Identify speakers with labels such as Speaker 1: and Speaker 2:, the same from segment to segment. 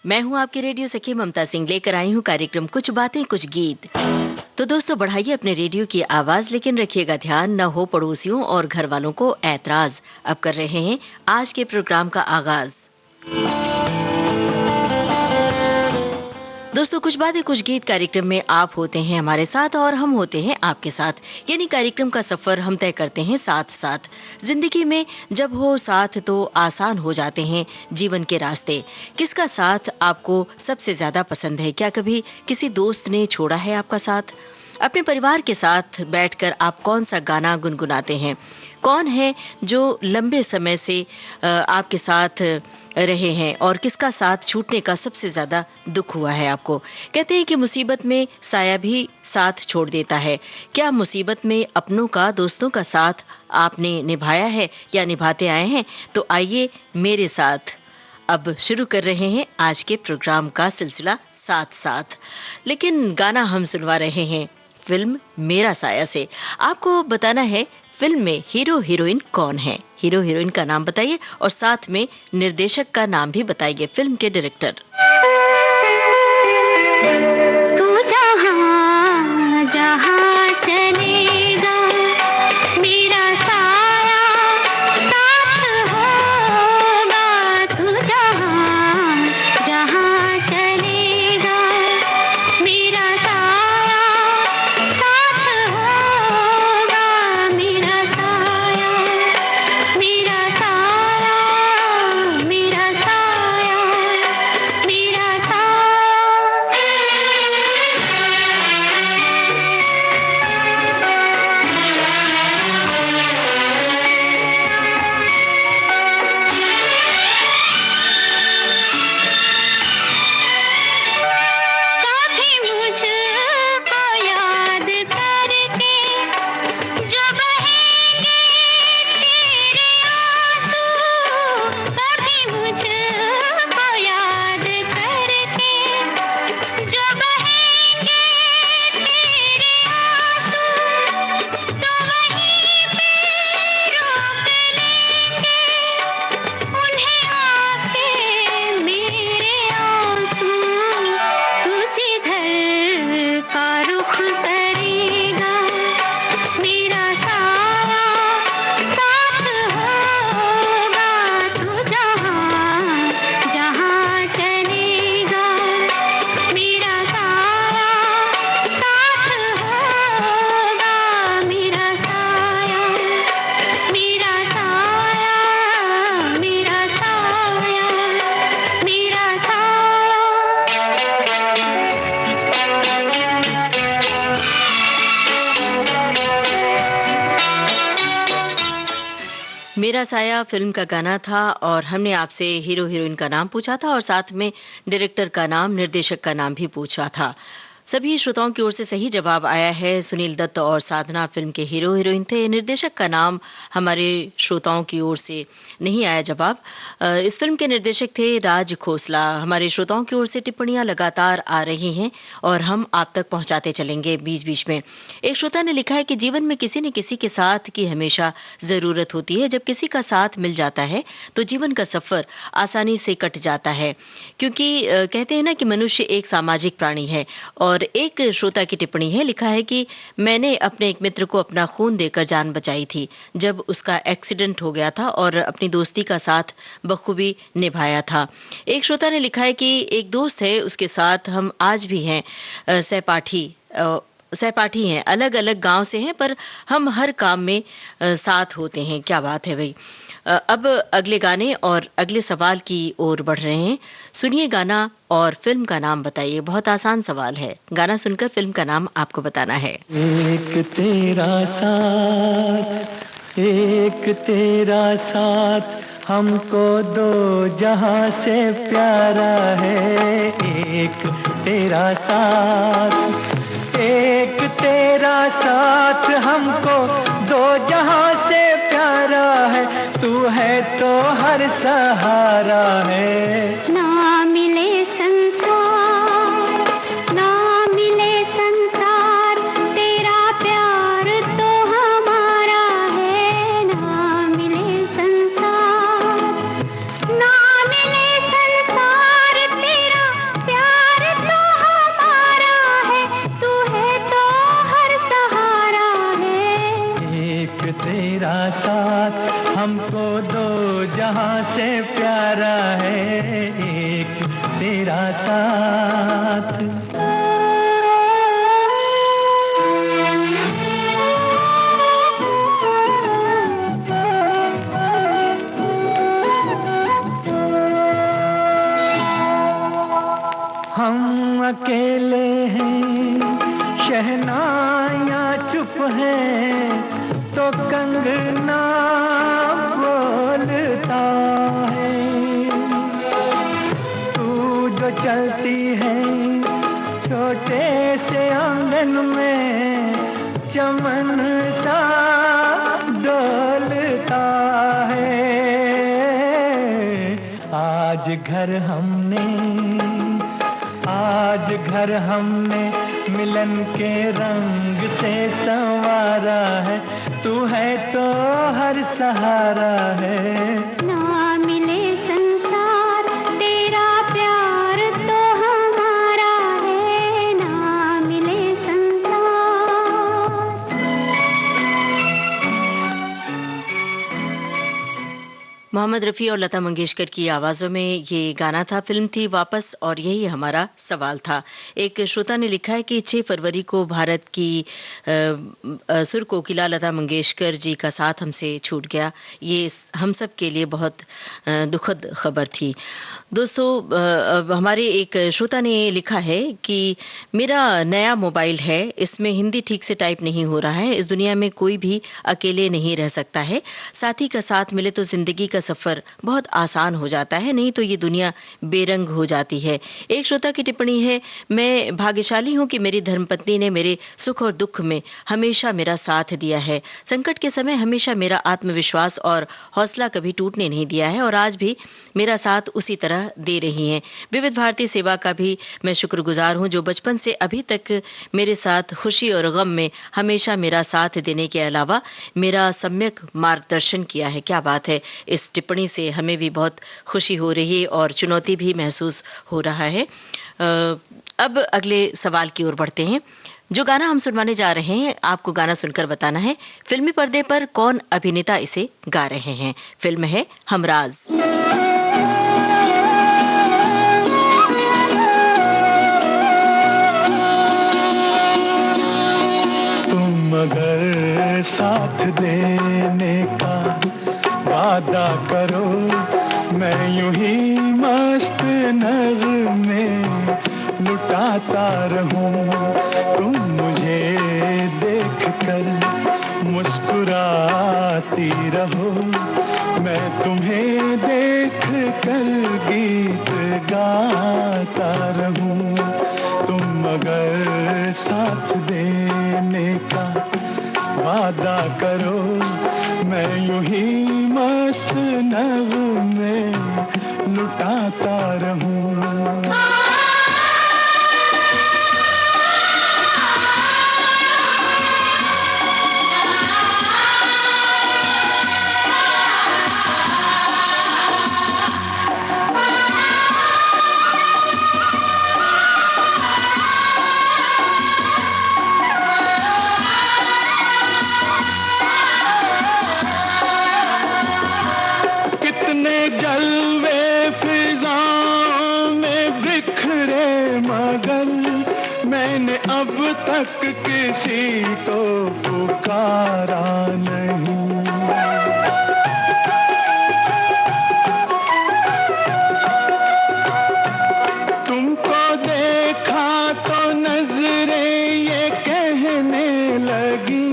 Speaker 1: मैं हूं आपकी रेडियो सखी ममता सिंह, लेकर आई हूं कार्यक्रम कुछ बातें कुछ गीत। तो दोस्तों, बढ़ाइए अपने रेडियो की आवाज, लेकिन रखिएगा ध्यान न हो पड़ोसियों और घर वालों को ऐतराज। अब कर रहे हैं आज के प्रोग्राम का आगाज। दोस्तों, कुछ बातें कुछ गीत कार्यक्रम में आप होते हैं हमारे साथ और हम होते हैं आपके साथ, यानी कार्यक्रम का सफर हम तय करते हैं साथ साथ। जिंदगी में जब हो साथ तो आसान हो जाते हैं जीवन के रास्ते। किसका साथ आपको सबसे ज्यादा पसंद है? क्या कभी किसी दोस्त ने छोड़ा है आपका साथ? अपने परिवार के साथ बैठकर आप कौन सा गाना गुनगुनाते हैं? कौन है जो लंबे समय से आपके साथ रहे हैं और किसका साथ छूटने का सबसे ज्यादा दुख हुआ है आपको? कहते हैं कि मुसीबत में साया भी साथ छोड़ देता है। क्या मुसीबत में अपनों का, दोस्तों का साथ आपने निभाया है या निभाते आए हैं? तो आइए मेरे साथ अब शुरू कर रहे हैं आज के प्रोग्राम का सिलसिला साथ साथ। लेकिन गाना हम सुनवा रहे हैं फिल्म मेरा साया से। आपको बताना है फिल्म में हीरो हीरोइन कौन है। हीरो हीरोइन का नाम बताइए और साथ में निर्देशक का नाम भी बताइए, फिल्म के डायरेक्टर।
Speaker 2: तू जहां जहां चलेगा मेरा साया साथ होगा। तू जहां जहां चलेगा मेरा साया साथ होगा। मेरा साया मेरा साया मेरा साया मेरा कभी मुझको याद करके जो बहेंगे तेरे आंसू। कभी मुझको याद करके जो बहेंगे तेरे आंसू, तो वहीं पे रोक लेंगे उन्हें आके मेरे आंसू। तू जिधर का रुख करेगा मेरा साया साथ होगा। तू जहां जहां चलेगा मेरा साया साथ होगा। मेरा साया मेरा साया मेरा साया मेरा
Speaker 1: मेरा साया फिल्म का गाना था और हमने आपसे हीरो हीरोइन का नाम पूछा था और साथ में डायरेक्टर का नाम, निर्देशक का नाम भी पूछा था। सभी श्रोताओं की ओर से सही जवाब आया है। सुनील दत्त और साधना फिल्म के हीरो हीरोइन थे। निर्देशक का नाम हमारे श्रोताओं की ओर से नहीं आया जवाब। इस फिल्म के निर्देशक थे राज खोसला। हमारे श्रोताओं की ओर से टिप्पणियां लगातार आ रही हैं और हम आप तक पहुंचाते चलेंगे बीच बीच में। एक श्रोता ने लिखा है कि जीवन में किसी न किसी के साथ की हमेशा जरूरत होती है। जब किसी का साथ मिल जाता है तो जीवन का सफर आसानी से कट जाता है, क्योंकि कहते हैं ना कि मनुष्य एक सामाजिक प्राणी है। और एक श्रोता की टिप्पणी है, लिखा है कि मैंने अपने एक मित्र को अपना खून देकर जान बचाई थी जब उसका एक्सीडेंट हो गया था और अपनी दोस्ती का साथ बखूबी निभाया था। एक श्रोता ने लिखा है कि एक दोस्त है, उसके साथ हम आज भी हैं, सहपाठी हैं, अलग अलग गांव से हैं, पर हम हर काम में साथ होते हैं। क्या बात है भाई। अब अगले गाने और अगले सवाल की ओर बढ़ रहे हैं। सुनिए गाना और फिल्म का नाम बताइए। बहुत आसान सवाल है, गाना सुनकर फिल्म का नाम आपको बताना है।
Speaker 3: एक तेरा साथ हमको दो जहां से प्यारा है। एक तेरा साथ हमको दो जहां से प्यारा है। तू है तो हर सहारा है।
Speaker 2: ना मिले संसार, ना मिले संसार, तेरा प्यार तो हमारा है। ना मिले संसार, ना मिले संसार, तेरा
Speaker 3: है एक तेरा साथ। हम अकेले हैं, शहनाइयाँ चुप हैं, तो कंगना बोलता है। तू जो चलती है छोटे से आंगन में, चमन सा डोलता है। आज घर हमने मिलन के रंग से संवारा है। तू है तो हर सहारा है।
Speaker 2: ना मिले संसार तेरा प्यार तो हमारा है, ना मिले
Speaker 1: मोहम्मद रफ़ी और लता मंगेशकर की आवाज़ों में ये गाना था। फिल्म थी वापस और यही हमारा सवाल था। एक श्रोता ने लिखा है कि 6 फरवरी को भारत की सुर कोकिला लता मंगेशकर जी का साथ हमसे छूट गया। ये हम सब के लिए बहुत दुखद खबर थी। दोस्तों, हमारे एक श्रोता ने लिखा है कि मेरा नया मोबाइल है, इसमें हिंदी ठीक से टाइप नहीं हो रहा है। इस दुनिया में कोई भी अकेले नहीं रह सकता है। साथी का साथ मिले तो जिंदगी का सफर बहुत आसान हो जाता है, नहीं तो ये दुनिया बेरंग हो जाती है। एक श्रोता की टिप्पणी है, मैं भाग्यशाली हूं कि मेरी धर्मपत्नी ने मेरे सुख और दुख में हमेशा मेरा साथ दिया है। संकट के समय हमेशा मेरा आत्मविश्वास और हौसला कभी टूटने नहीं दिया है और आज भी मेरा साथ उसी तरह दे रही हैं। विविध भारती सेवा का भी मैं शुक्रगुजार हूं, जो बचपन से अभी तक मेरे साथ खुशी और गम में हमेशा मेरा साथ देने के अलावा मेरा सम्यक मार्गदर्शन किया है। क्या बात है। इस टिप्पणी से हमें भी बहुत खुशी हो रही है और चुनौती भी महसूस हो रहा है। अब अगले सवाल की ओर बढ़ते हैं। जो गाना हम सुनवाने जा रहे हैं, आपको गाना सुनकर बताना है फिल्मी पर्दे पर कौन अभिनेता इसे गा रहे हैं। फिल्म है हमराज।
Speaker 3: तुम अगर साथ देने का वादा करो, मैं यूं ही मस्त नगमे लुटाता रहूं। तुम मुझे देख कर मुस्कुराती रहो, मैं तुम्हें देख कर गीत गाता रहूं। तुम अगर साथ देने का वादा करो, मैं यूं ही मस्त नगमे लुटाता रहूं। अब तक किसी को पुकारा नहीं। तुमको देखा तो नजरें ये कहने लगी,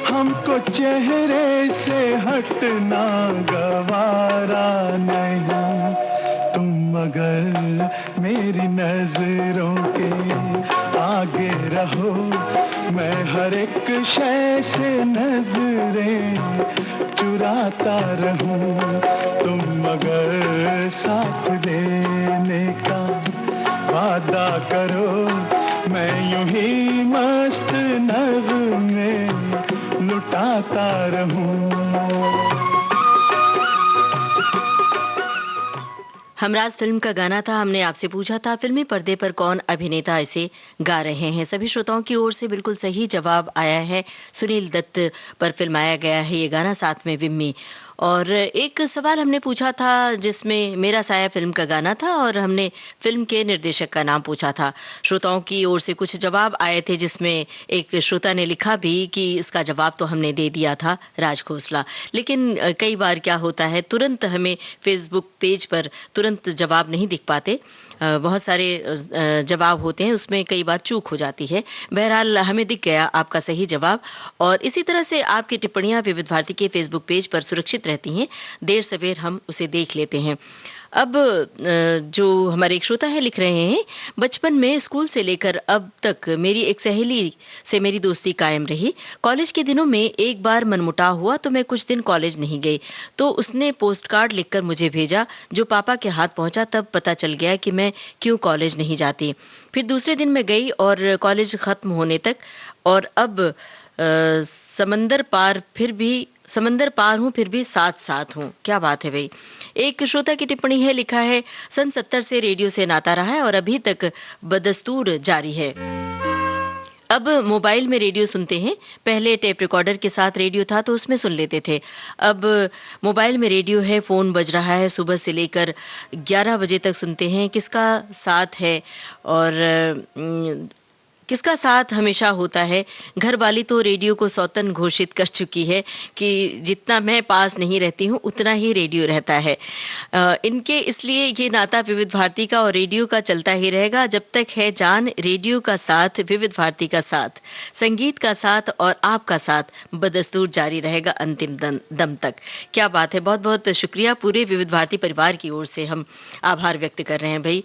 Speaker 3: हमको चेहरे से हटना गवारा नहीं। तुम अगर मेरी नजरों के आगे रहो, मैं हर एक शय से नजरें चुराता रहूं। तुम अगर साथ देने का वादा करो, मैं यूं ही मस्त नगमे लुटाता रहूं।
Speaker 1: हमराज फिल्म का गाना था। हमने आपसे पूछा था फिल्मी पर्दे पर कौन अभिनेता इसे गा रहे हैं। सभी श्रोताओं की ओर से बिल्कुल सही जवाब आया है। सुनील दत्त पर फिल्माया गया है ये गाना, साथ में विम्मी। और एक सवाल हमने पूछा था जिसमें मेरा साया फ़िल्म का गाना था और हमने फ़िल्म के निर्देशक का नाम पूछा था। श्रोताओं की ओर से कुछ जवाब आए थे जिसमें एक श्रोता ने लिखा भी कि इसका जवाब तो हमने दे दिया था, राज खोसला। लेकिन कई बार क्या होता है, तुरंत हमें फ़ेसबुक पेज पर तुरंत जवाब नहीं दिख पाते। बहुत सारे जवाब होते हैं, उसमें कई बार चूक हो जाती है। बहरहाल हमें दिख गया आपका सही जवाब और इसी तरह से आपकी टिप्पणियाँ विविध भारती के फ़ेसबुक पेज पर सुरक्षित रहती हैं। देर-सवेर हम उसे देख लेते हैं। अब जो हमारे एक श्रोता है लिख रहे हैं, बचपन में स्कूल से लेकर अब तक मेरी एक सहेली से मेरी दोस्ती कायम रही। कॉलेज के दिनों में एक बार मनमुटाव हुआ तो मैं कुछ दिन कॉलेज नहीं गई। तो उसने पोस्ट कार्ड लिखकर मुझे भेजा, जो पापा के हाथ पहुंचा तब पता चल गया कि मैं क्यों कॉलेज नहीं जाती। फिर दूसरे दिन मैं गई और कॉलेज खत्म होने तक, और अब समंदर पार हूँ फिर भी साथ-साथ हूँ। क्या बात है भई। एक श्रोता की टिप्पणी है, लिखा है, सन 70 से रेडियो से नाता रहा है और अभी तक बदस्तूर जारी है। अब मोबाइल में रेडियो सुनते हैं। पहले टेप रिकॉर्डर के साथ रेडियो था तो उसमें सुन लेते थे। अब मोबाइल में रेडियो है, फ़ोन बज रहा है, सुबह से लेकर 11 बजे तक सुनते हैं। किसका साथ है और किसका साथ हमेशा होता है। घरवाली तो रेडियो को सौतन घोषित कर चुकी है कि जितना मैं पास नहीं रहती हूँ उतना ही रेडियो रहता है। इनके इसलिए ये नाता विविध भारती का और रेडियो का चलता ही रहेगा जब तक है जान। रेडियो का साथ, विविध भारती का साथ, संगीत का साथ और आपका साथ बदस्तूर जारी रहेगा अंतिम दम तक। क्या बात है। बहुत बहुत शुक्रिया। पूरे विविध भारती परिवार की ओर से हम आभार व्यक्त कर रहे हैं भाई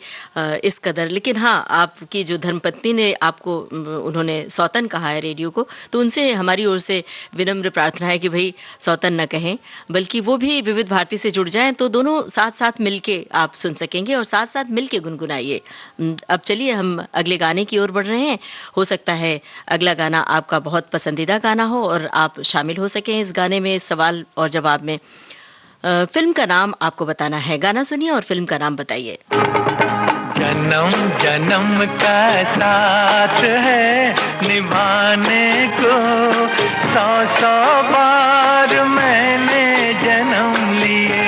Speaker 1: इस कदर। लेकिन हाँ, आपकी जो धर्मपत्नी ने आपको उन्होंने सौतन कहा है रेडियो को, तो उनसे हमारी ओर से विनम्र प्रार्थना है कि भाई सौतन न कहें, बल्कि वो भी विविध भारती से जुड़ जाएं तो दोनों साथ साथ मिलके आप सुन सकेंगे और साथ साथ मिलके गुनगुनाइए। अब चलिए हम अगले गाने की ओर बढ़ रहे हैं। हो सकता है अगला गाना आपका बहुत पसंदीदा गाना हो और आप शामिल हो सकें इस गाने में, सवाल और जवाब में। फिल्म का नाम आपको बताना है। गाना सुनिए और फिल्म का नाम बताइए।
Speaker 3: जन्म जन्म का साथ है निभाने को, 100 बार मैंने जन्म लिए।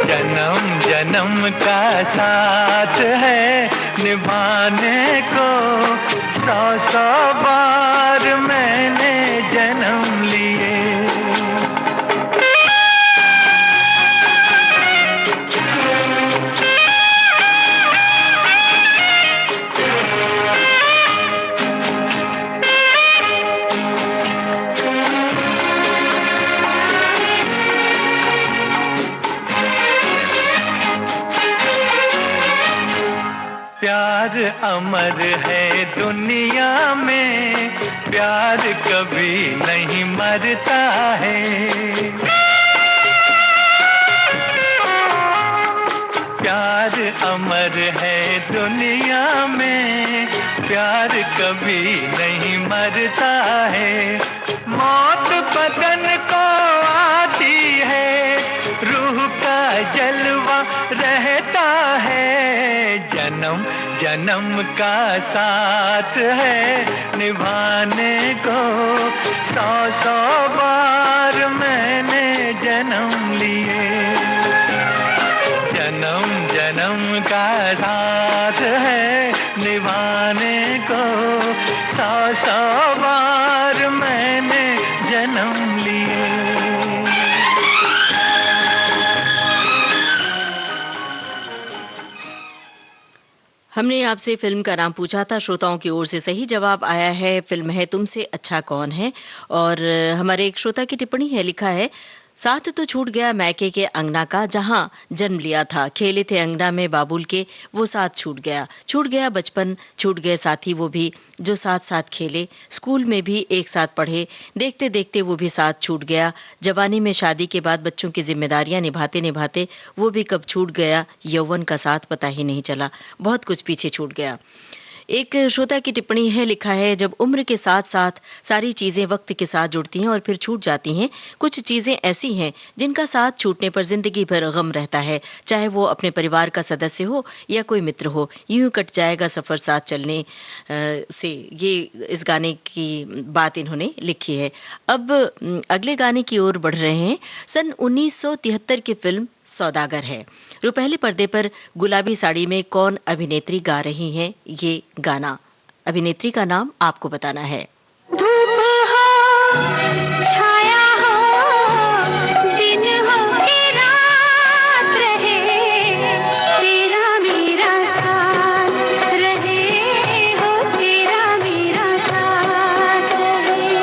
Speaker 3: जन्म जन्म का साथ है निभाने को, 100 बार मैंने जन्म लिए। प्यार अमर है दुनिया में, प्यार कभी नहीं मरता है। प्यार अमर है दुनिया में, प्यार कभी नहीं मरता है। मौत बदन को आती है, रूह का जलवा रहता है। जन्म जन्म का साथ है निभाने को, 100 बार मैंने जन्म लिए। जन्म जन्म का साथ है निभाने को, 100 बार मैंने जन्म लिए।
Speaker 1: हमने आपसे फिल्म का नाम पूछा था। श्रोताओं की ओर से सही जवाब आया है, फिल्म है तुमसे अच्छा कौन है। और हमारे एक श्रोता की टिप्पणी है, लिखा है, साथ तो छूट गया मैके के अंगना का, जहां जन्म लिया था। खेले थे अंगना में बाबुल के, वो साथ छूट गया बचपन, छूट गए साथी वो भी जो साथ साथ खेले। स्कूल में भी एक साथ पढ़े, देखते देखते वो भी साथ छूट गया। जवानी में शादी के बाद बच्चों की जिम्मेदारियां निभाते निभाते वो भी कब छूट गया। यौवन का साथ पता ही नहीं चला, बहुत कुछ पीछे छूट गया। एक श्रोता की टिप्पणी है, लिखा है, जब उम्र के साथ साथ सारी चीजें वक्त के साथ जुड़ती हैं और फिर छूट जाती हैं, कुछ चीजें ऐसी हैं जिनका साथ छूटने पर जिंदगी भर गम रहता है, चाहे वो अपने परिवार का सदस्य हो या कोई मित्र हो। यूं कट जाएगा सफर साथ चलने से, ये इस गाने की बात इन्होंने लिखी है। अब अगले गाने की ओर बढ़ रहे हैं। सन 1973 की फिल्म सौदागर है। रुपहले पर्दे पर गुलाबी साड़ी में कौन अभिनेत्री गा रही हैं ये गाना? अभिनेत्री का नाम आपको बताना है।
Speaker 2: धूप हो, छाया हो, दिन हो कि रात रहे, तेरा मेरा साथ रहे, हो तेरा मेरा साथ रहे।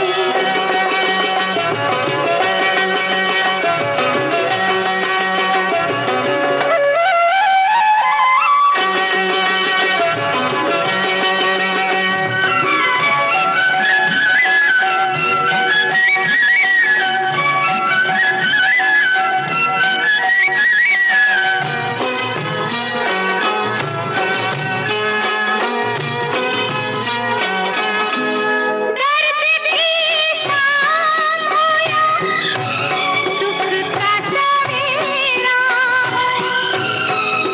Speaker 2: दर्द की शाम हो या सुख का सवेरा हो,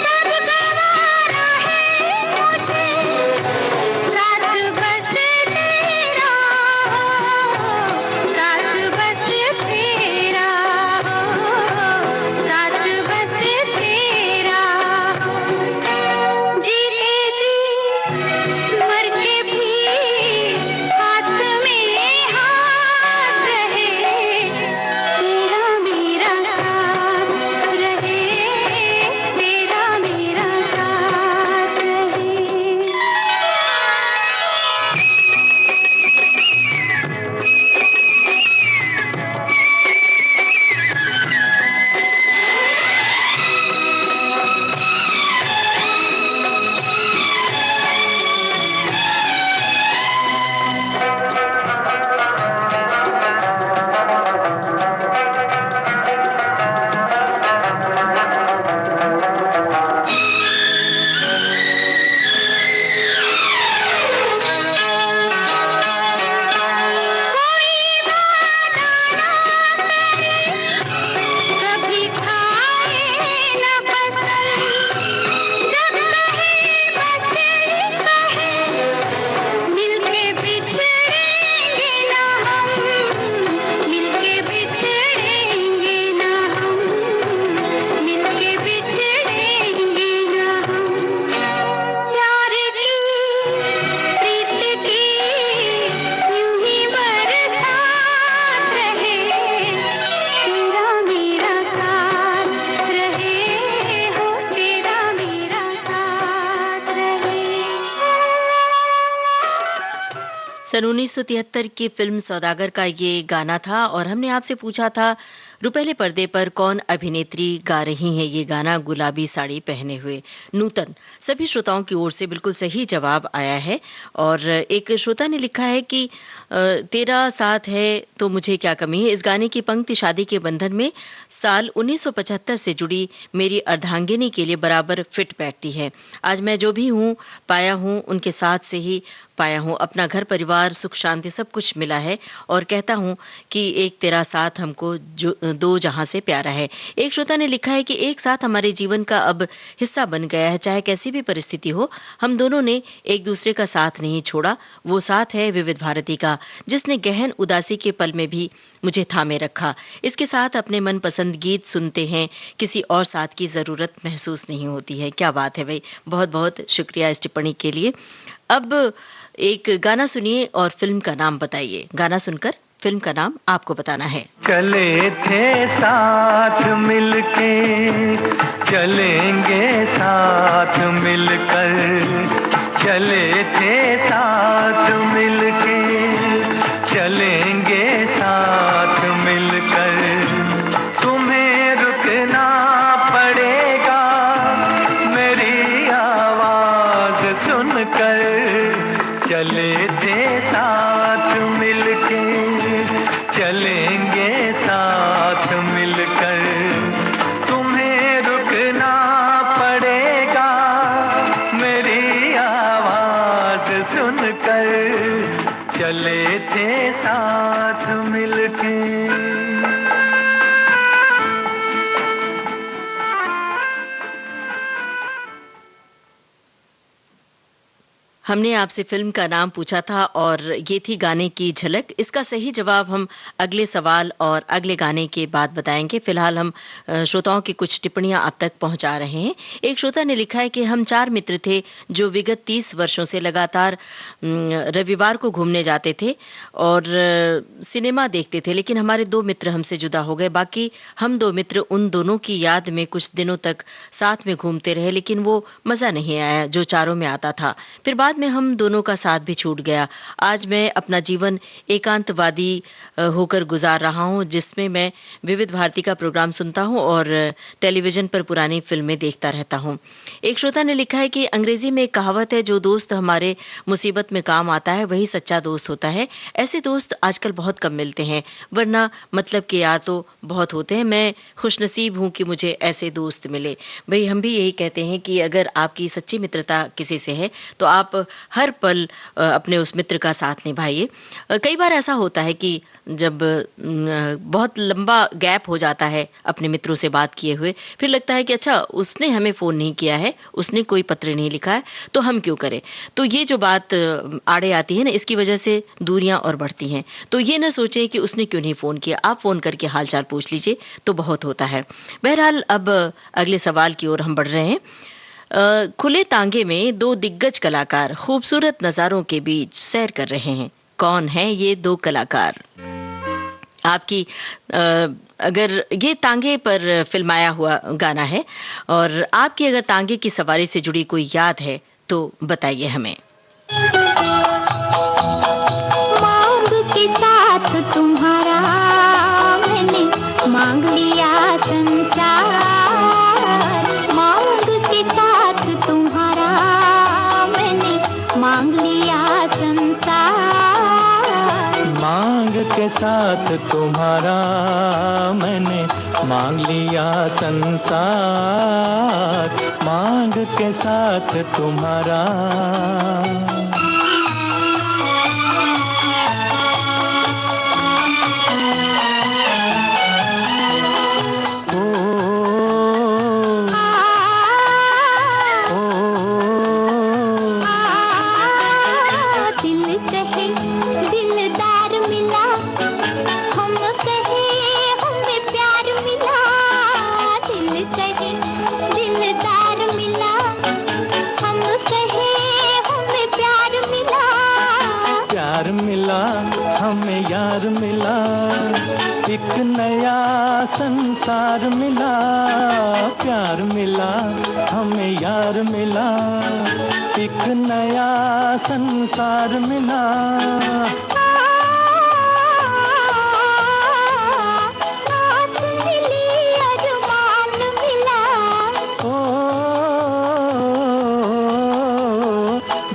Speaker 2: सब गवारा है मुझे, साथ बस तेरा हो, साथ बस तेरा हो, साथ बस तेरा हो। जीते जी मर के भी हाथ में हाथ रहे, तेरा मेरा साथ रहे, तेरा मेरा साथ रहे। कभी खाए न फसल, जब कहे बस कहे, मिलके बिछड़ेंगे ना हम, मिलके बिछड़ेंगे ना हम, मिलके बिछड़ेंगे ना हम। प्यार की प्रीत की यूं ही बरसात रहे, तेरा मेरा साथ रहे, हो तेरा मेरा साथ रहे।
Speaker 1: सन 1973 की फिल्म सौदागर का ये गाना था और हमने आपसे पूछा था, रुपहले पर्दे पर कौन अभिनेत्री गा रही हैं ये गाना गुलाबी साड़ी पहने हुए? नूतन। सभी श्रोताओं की ओर से बिल्कुल सही जवाब आया है। और एक श्रोता ने लिखा है कि तेरा साथ है तो मुझे क्या कमी है, इस गाने की पंक्ति शादी के बंधन में साल 1975 से जुड़ी मेरी अर्धांगिनी के लिए बराबर फिट बैठती है। आज मैं जो भी हूँ पाया हूँ उनके साथ से ही पाया हूँ, अपना घर परिवार सुख शांति सब कुछ मिला है और कहता हूँ कि एक तेरा साथ हमको जो दो जहां से प्यारा है। एक श्रोता ने लिखा है कि एक साथ हमारे जीवन का अब हिस्सा बन गया है, चाहे कैसी भी परिस्थिति हो हम दोनों ने एक दूसरे का साथ नहीं छोड़ा। वो साथ है विविध भारती का, जिसने गहन उदासी के पल में भी मुझे थामे रखा। इसके साथ अपने मनपसंद गीत सुनते हैं, किसी और साथ की जरूरत महसूस नहीं होती है। क्या बात है भाई, बहुत बहुत शुक्रिया इस टिप्पणी के लिए। अब एक गाना सुनिए और फिल्म का नाम बताइए। गाना सुनकर फिल्म का नाम आपको बताना है।
Speaker 3: चले थे साथ मिलके, चलेंगे साथ मिलकर, चले थे साथ मिलके, चलेंगे साथ मिलकर। तुम्हें रुकना पड़ेगा मेरी आवाज सुनकर, चले थे साथ मिलके, चलेंगे साथ मिलकर। तुम्हें रुकना पड़ेगा मेरी आवाज चले थे साथ मिलके।
Speaker 1: हमने आपसे फिल्म का नाम पूछा था और ये थी गाने की झलक। इसका सही जवाब हम अगले सवाल और अगले गाने के बाद बताएंगे। फिलहाल हम श्रोताओं की कुछ टिप्पणियां आप तक पहुंचा रहे हैं। एक श्रोता ने लिखा है कि हम 4 मित्र थे जो विगत 30 वर्षों से लगातार रविवार को घूमने जाते थे और सिनेमा देखते थे, लेकिन हमारे 2 मित्र हमसे जुदा हो गए। बाकी हम 2 मित्र उन दोनों की याद में कुछ दिनों तक साथ में घूमते रहे, लेकिन वो मजा नहीं आया जो चारों में आता था। फिर बाद में हम दोनों का साथ भी छूट गया। आज मैं अपना जीवन एकांतवादी होकर गुजार रहा हूं, जिसमें मैं विविध भारती का प्रोग्राम सुनता हूं और टेलीविजन पर पुरानी फिल्में देखता रहता हूं। एक श्रोता ने लिखा है कि अंग्रेजी में एक कहावत है, जो दोस्त हमारे मुसीबत में काम आता है वही सच्चा दोस्त होता है। ऐसे दोस्त आजकल बहुत कम मिलते हैं, वरना मतलब के यार तो बहुत होते हैं। मैं खुशनसीब हूं कि मुझे ऐसे दोस्त मिले। भाई हम भी यही कहते हैं कि अगर आपकी सच्ची मित्रता किसी से है तो आप हर पल अपने उस मित्र का साथ निभाइए। कई बार ऐसा होता है कि जब बहुत लंबा गैप हो जाता है अपने मित्रों से बात किए हुए, फिर लगता है कि अच्छा उसने हमें फोन नहीं किया है, उसने कोई पत्र नहीं लिखा है, तो हम क्यों करें। तो ये जो बात आड़े आती है ना, इसकी वजह से दूरियां और बढ़ती हैं। तो ये ना सोचें कि उसने क्यों नहीं फोन किया, आप फोन करके हालचाल पूछ लीजिए तो बहुत होता है। बहरहाल अब अगले सवाल की ओर हम बढ़ रहे हैं। खुले तांगे में 2 दिग्गज कलाकार खूबसूरत नजारों के बीच सैर कर रहे हैं। कौन है ये 2 कलाकार? आपकी अगर ये तांगे पर फिल्माया हुआ गाना है और आपकी अगर तांगे की सवारी से जुड़ी कोई याद है तो बताइए हमें।
Speaker 2: मांग के साथ तुम्हारा मैंने मांग लिया संसार, मांग के साथ तुम्हारा मैंने मांग लिया संसार,
Speaker 3: मांग के साथ तुम्हारा मैंने मांग लिया संसार, मांग के साथ तुम्हारा। हमें यार मिला, एक नया संसार मिला, प्यार मिला, हमें यार मिला, एक नया संसार मिला।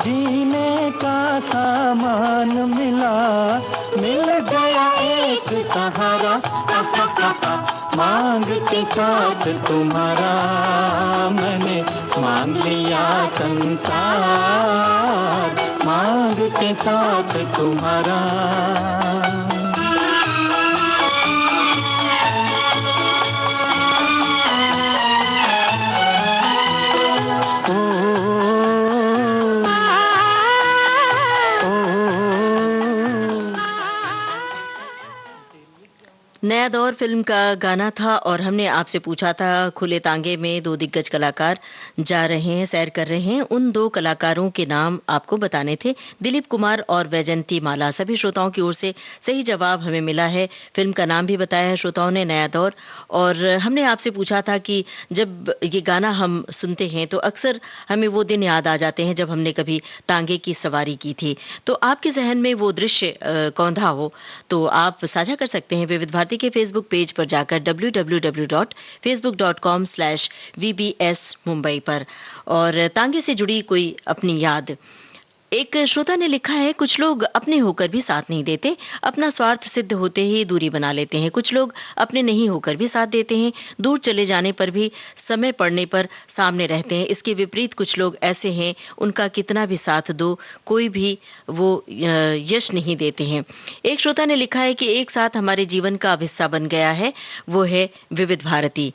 Speaker 3: जीने का सामान मिला, मिल गया एक सहारा, मांग के साथ तुम्हारा मैंने मांग लिया संसार, मांग के साथ तुम्हारा।
Speaker 1: नया दौर फिल्म का गाना था और हमने आपसे पूछा था खुले तांगे में 2 दिग्गज कलाकार जा रहे हैं, सैर कर रहे हैं। उन 2 कलाकारों के नाम आपको बताने थे, दिलीप कुमार और वैजयंती माला। सभी श्रोताओं की ओर से सही जवाब हमें मिला है। फिल्म का नाम भी बताया है श्रोताओं ने, नया दौर। और हमने आपसे पूछा था कि जब ये गाना हम सुनते हैं तो अक्सर हमें वो दिन याद आ जाते हैं जब हमने कभी तांगे की सवारी की थी। तो आपके जहन में वो दृश्य कौंधा हो तो आप साझा कर सकते हैं विविध भारती के फेसबुक पेज पर जाकर www.facebook.com/vbs मुंबई पर, और तांगे से जुड़ी कोई अपनी याद एक श्रोता ने लिखा है, कुछ लोग अपने होकर भी साथ नहीं देते, अपना स्वार्थ सिद्ध होते ही दूरी बना लेते हैं। कुछ लोग अपने नहीं होकर भी साथ देते हैं, दूर चले जाने पर भी समय पड़ने पर सामने रहते हैं। इसके विपरीत कुछ लोग ऐसे हैं, उनका कितना भी साथ दो, कोई भी वो यश नहीं देते हैं। एक श्रोता ने लिखा है कि एक साथ हमारे जीवन का अब हिस्सा बन गया है, वो है विविध भारती।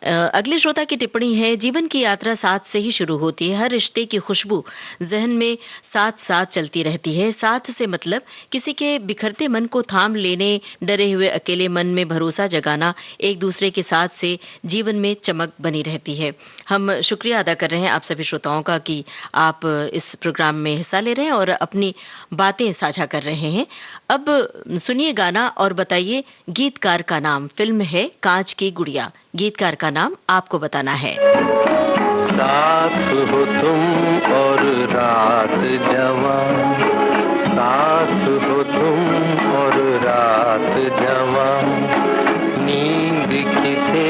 Speaker 1: अगले श्रोता की टिप्पणी है, जीवन की यात्रा साथ से ही शुरू होती है। हर रिश्ते की खुशबू जहन में साथ साथ चलती रहती है। साथ से मतलब किसी के बिखरते मन को थाम लेने, डरे हुए अकेले मन में भरोसा जगाना, एक दूसरे के साथ से जीवन में चमक बनी रहती है। हम शुक्रिया अदा कर रहे हैं आप सभी श्रोताओं का कि आप इस प्रोग्राम में हिस्सा ले रहे हैं और अपनी बातें साझा कर रहे हैं। अब सुनिए गाना और बताइए गीतकार का नाम। फिल्म है कांच की गुड़िया। गीतकार का नाम आपको बताना है।
Speaker 3: साथ हो तुम और रात जवां, साथ हो तुम और रात जवां, नींद किसे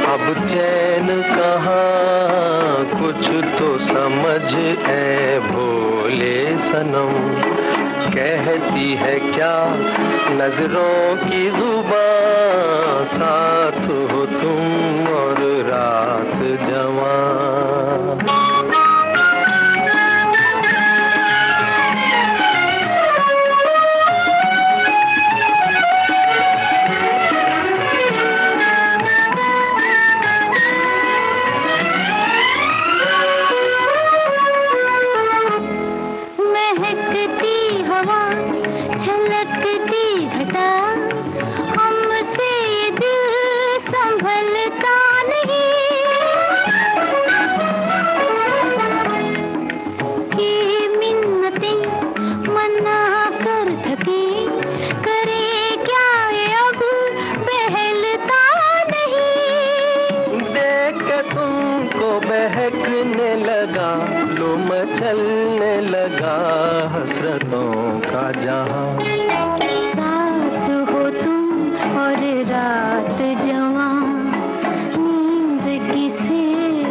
Speaker 3: अब चैन कहाँ, कुछ तो समझ ऐ भोले सनम, कहती है क्या नजरों की जुबां, साथ हो तुम और रात जवां। बहकने लगा, लो मचलने लगा हसरतों का जहां,
Speaker 2: साथ हो तुम और रात जवां, नींद किसे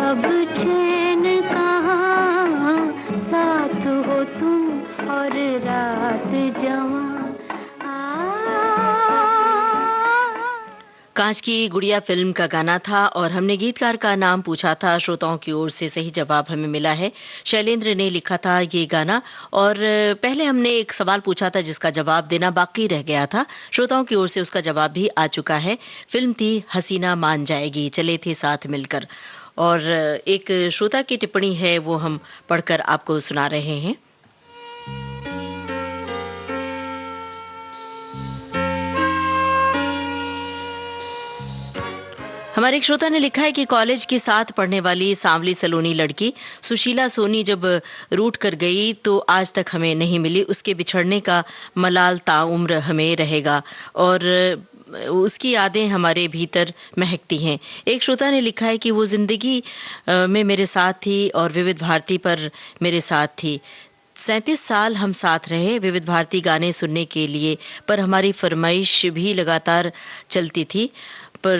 Speaker 2: अब चैन कहाँ, साथ हो तुम और रात जवां।
Speaker 1: कांच की गुड़िया फिल्म का गाना था और हमने गीतकार का नाम पूछा था। श्रोताओं की ओर से सही जवाब हमें मिला है। शैलेंद्र ने लिखा था ये गाना और पहले हमने एक सवाल पूछा था जिसका जवाब देना बाकी रह गया था। श्रोताओं की ओर से उसका जवाब भी आ चुका है। फिल्म थी हसीना मान जाएगी, चले थे साथ मिलकर। और एक श्रोता की टिप्पणी है वो हम पढ़कर आपको सुना रहे हैं। हमारे एक श्रोता ने लिखा है कि कॉलेज के साथ पढ़ने वाली सांवली सलोनी लड़की सुशीला सोनी जब रूठ कर गई तो आज तक हमें नहीं मिली। उसके बिछड़ने का मलाल ताउम्र हमें रहेगा और उसकी यादें हमारे भीतर महकती हैं। एक श्रोता ने लिखा है कि वो जिंदगी में मेरे साथ थी और विविध भारती पर मेरे साथ थी। 37 साल हम साथ रहे विविध भारती गाने सुनने के लिए, पर हमारी फरमाइश भी लगातार चलती थी। पर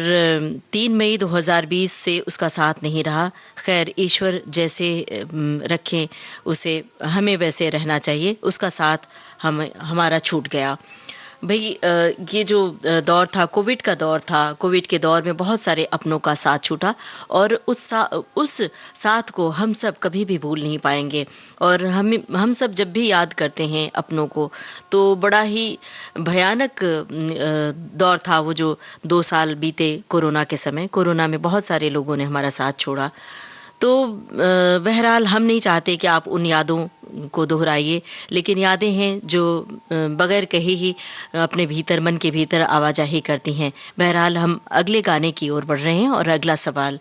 Speaker 1: 3 मई 2020 से उसका साथ नहीं रहा। खैर, ईश्वर जैसे रखें उसे, हमें वैसे रहना चाहिए। उसका साथ हमारा छूट गया। भाई ये जो दौर था, कोविड का दौर था। कोविड के दौर में बहुत सारे अपनों का साथ छूटा और उस साथ को हम सब कभी भी भूल नहीं पाएंगे। और हम सब जब भी याद करते हैं अपनों को तो बड़ा ही भयानक दौर था वो जो 2 साल बीते कोरोना के समय। कोरोना में बहुत सारे लोगों ने हमारा साथ छोड़ा। तो बहरहाल हम नहीं चाहते कि आप उन यादों को दोहराइए, लेकिन यादें हैं जो बगैर कहे ही अपने भीतर, मन के भीतर आवाजाही करती हैं। बहरहाल हम अगले गाने की ओर बढ़ रहे हैं और अगला सवाल,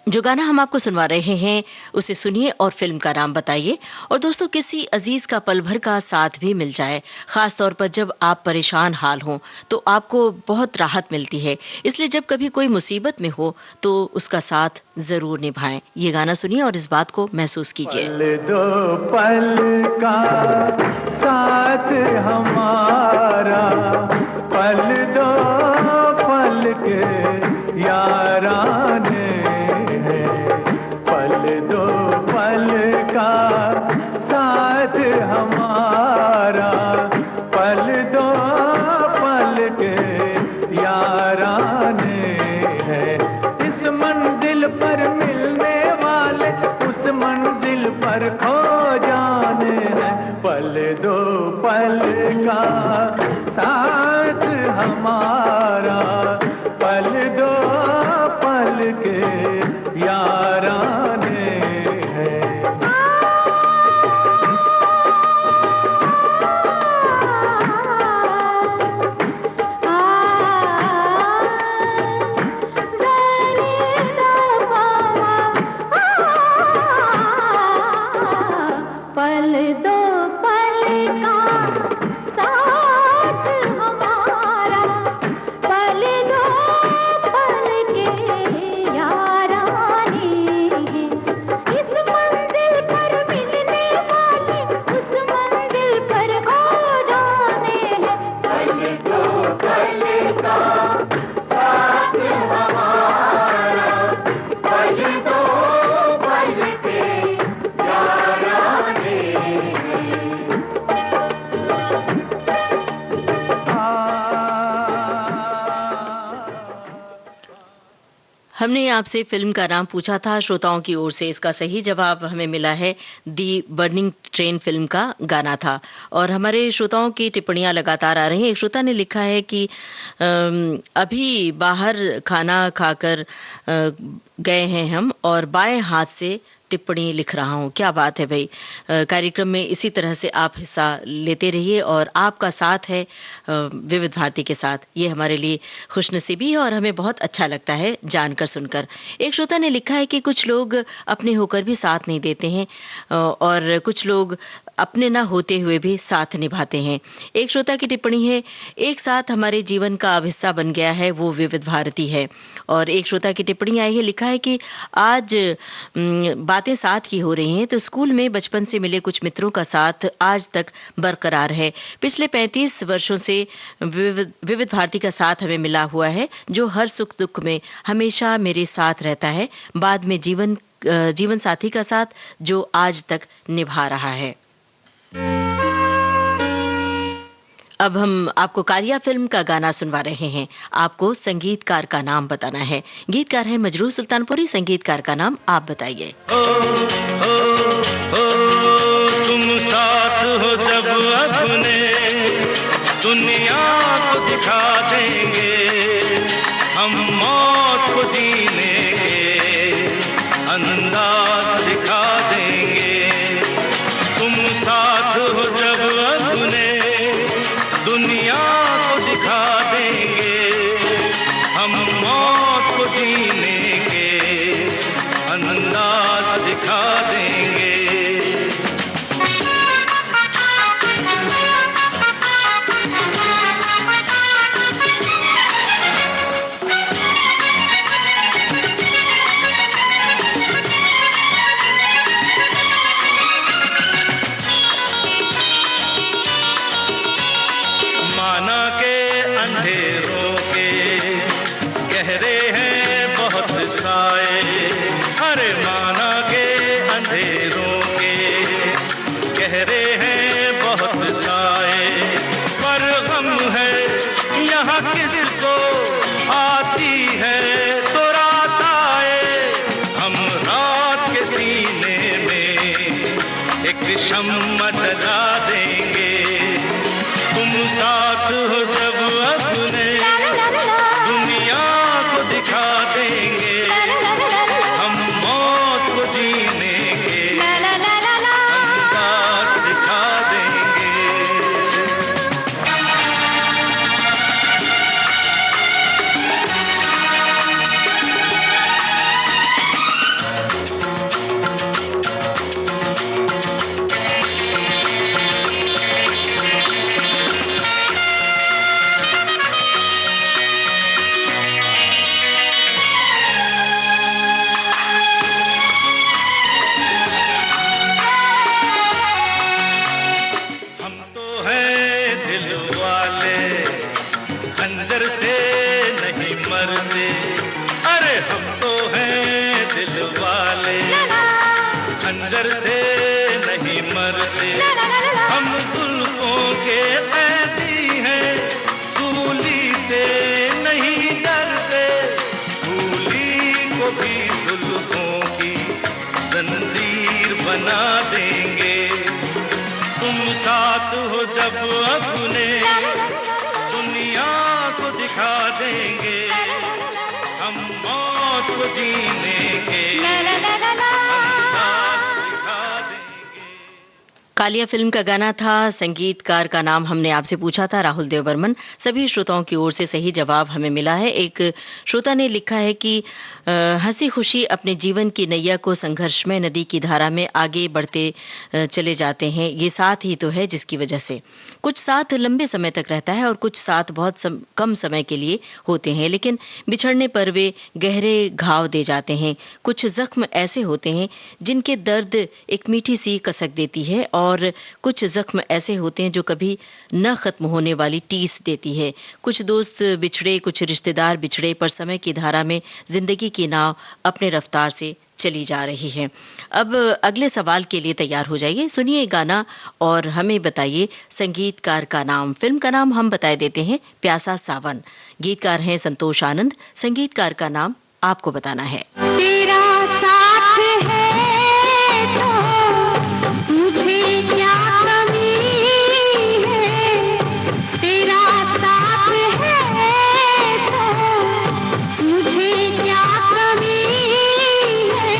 Speaker 1: जो गाना हम आपको सुनवा रहे हैं उसे सुनिए और फिल्म का नाम बताइए। और दोस्तों, किसी अजीज का पल भर का साथ भी मिल जाए, खास तौर पर जब आप परेशान हाल हों, तो आपको बहुत राहत मिलती है। इसलिए जब कभी कोई मुसीबत में हो तो उसका साथ जरूर निभाएं। ये गाना सुनिए और इस बात को महसूस कीजिए।
Speaker 3: पल दो पल का साथ हमारा, पल दो पल के याराने, पल दो के याराने हैं।
Speaker 2: पल दो पल का साथ हमारा, पल दो पल के याराने हैं। इस मंजिल पर मिलने वाले उस मंजिल पर खो जाने हैं। पल दो पल का साथ हमारा, पल दो पल के याराने हैं।
Speaker 1: हमने आपसे फिल्म का नाम पूछा था श्रोताओं की ओर से। इसका सही जवाब हमें मिला है दी बर्निंग ट्रेन फिल्म का गाना था। और हमारे श्रोताओं की टिप्पणियां लगातार आ रही हैं। एक श्रोता ने लिखा है कि अभी बाहर खाना खाकर गए हैं हम और बाएं हाथ से टिप्पणी लिख रहा हूँ। क्या बात है भाई। कार्यक्रम में इसी तरह से आप हिस्सा लेते रहिए और आपका साथ है विविध भारती के साथ, ये हमारे लिए खुशनसीबी है और हमें बहुत अच्छा लगता है जानकर सुनकर। एक श्रोता ने लिखा है कि कुछ लोग अपने होकर भी साथ नहीं देते हैं और कुछ लोग अपने ना होते हुए भी साथ निभाते हैं। एक श्रोता की टिप्पणी है, एक साथ हमारे जीवन का अब हिस्सा बन गया है वो विविध भारती है। और एक श्रोता की टिप्पणी आई है, लिखा है कि आज बातें साथ की हो रही हैं तो स्कूल में बचपन से मिले कुछ मित्रों का साथ आज तक बरकरार है। पिछले 35 वर्षों से विविध भारती का साथ हमें मिला हुआ है जो हर सुख दुख में हमेशा मेरे साथ रहता है। बाद में जीवन साथी का साथ जो आज तक निभा रहा है। अब हम आपको कालिया फिल्म का गाना सुनवा रहे हैं। आपको संगीतकार का नाम बताना है। गीतकार है मजरूह सुल्तानपुरी, संगीतकार का नाम आप बताइए।
Speaker 4: तुम साथ हो जब अपने दुनिया को दिखा देंगे, हम मौत को जीने के अंदाज दिखा देंगे। तुम साथ हो जब अपने दुनिया को दिखा देंगे, हम मौत को जीने के अंदाज दिखा देंगे। शम्मा जला देंगे। तुम साथ हो जब अपने दुनिया को दिखा देंगे, हम मौत को जीने के अंदाज दिखा देंगे। खंजर से नहीं मरते, अरे हम तो हैं दिल वाले, खंजर से नहीं मरते। हम जुल्फों के कैदी हैं, सूली से नहीं डरते, सूली को भी जुल्फों की जंजीर बना देंगे। तुम साथ हो जब अपने दुनिया को दिखा देंगे, हम मौत को जीने के
Speaker 2: ला ला ला ला ला।
Speaker 4: अंदाज सिखा देंगे।
Speaker 1: कालिया फिल्म का गाना था। संगीतकार का नाम हमने आपसे पूछा था, राहुल देव बर्मन। सभी श्रोताओं की ओर से सही जवाब हमें मिला है। एक श्रोता ने लिखा है कि हंसी खुशी अपने जीवन की नैया को संघर्षमय नदी की धारा में आगे बढ़ते चले जाते हैं। ये साथ ही तो है जिसकी वजह से कुछ साथ लंबे समय तक रहता है और कुछ साथ बहुत कम समय के लिए होते हैं, लेकिन बिछड़ने पर वे गहरे घाव दे जाते हैं। कुछ जख्म ऐसे होते हैं जिनके दर्द एक मीठी सी कसक देती है और कुछ जख्म ऐसे होते हैं जो कभी न खत्म होने वाली टीस देती है। कुछ दोस्त बिछड़े, कुछ रिश्तेदार बिछड़े, पर समय की धारा में जिंदगी की नाव अपने रफ्तार से चली जा रही है। अब अगले सवाल के लिए तैयार हो जाइए। सुनिए गाना और हमें बताइए संगीतकार का नाम। फिल्म का नाम हम बता देते हैं, प्यासा सावन। गीतकार हैं संतोष आनंद, संगीतकार का नाम आपको बताना है।
Speaker 2: तेरा साथ है तो मुझे क्या कमी है, तेरा साथ है तो मुझे क्या कमी है,